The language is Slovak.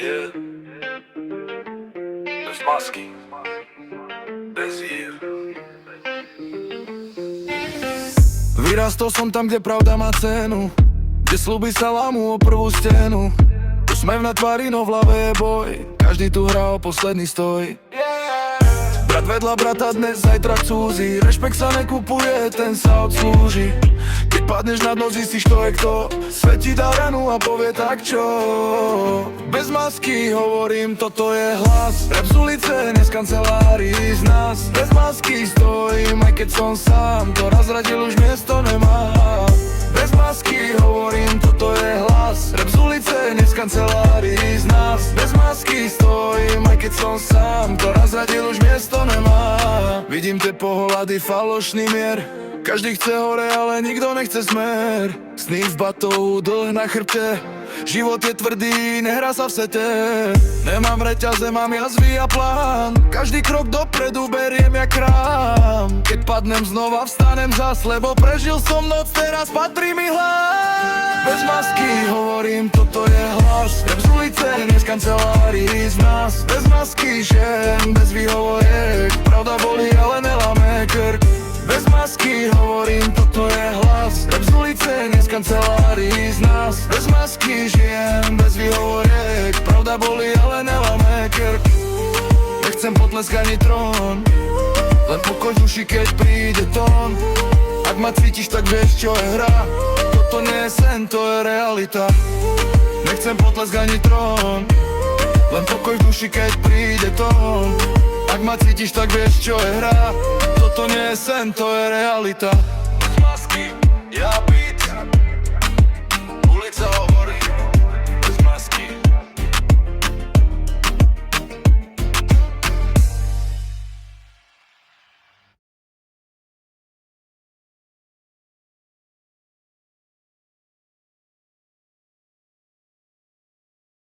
Yeah. Bez masky, bez hier. Vyrastol som tam, kde pravda má cenu, kde sľuby sa lámú o prvú stenu. Úsmev na tvári, no v hlave je boj, každý tu hrá o posledný stoj. Brat vedľa brata dnes, zajtra cudzí, rešpekt sa nekupuje, ten sa odslúži. Keď padneš na dno, zistíš kto je kto, svet ti dá ranu a povie tak čo. Bez masky hovorím, toto je hlas, rap z ulice, dnes kancelárii z nás. Bez masky stojím, aj keď som sám, to razradil už miesto nemá. Bez masky hovorím, toto je hlas, rap z ulice, dnes kancelárii z nás. Bez masky stojím, aj keď som sám, to razradil už miesto nemá. Vidím tie pohľady, falošný mier, každý chce hore, ale nikto nechce smer. Sny v batou, dlh na chrbte, život je tvrdý, nehrá sa v sete. Nemám reťaze, mám jazvy a plán, každý krok dopredu beriem jak krám. Keď padnem znova, vstanem zas, lebo prežil som noc, teraz patrí mi hlas. Bez masky hovorím, toto je hlas, rap z ulice, dnes kancelárii z nás. Bez masky žen, bez výhovoriek, pravda bolí, ale neláme krk. Bez masky hovorím, toto je hlas, rap z ulice, dnes kancelárii z nás. Bez masky žijem, bez výhovoriek, pravda bolí, ale neláme krk. Nechcem potlesk ani trón, len pokoj v duši, keď príde tón. Ak ma cítiš, tak vieš, čo je hra, toto nie je sen, to je realita. Nechcem potlesk ani trón, len pokoj v duši, keď príde tón. Ak ma cítiš, tak vieš, čo je hra, toto nie je sen, to je realita.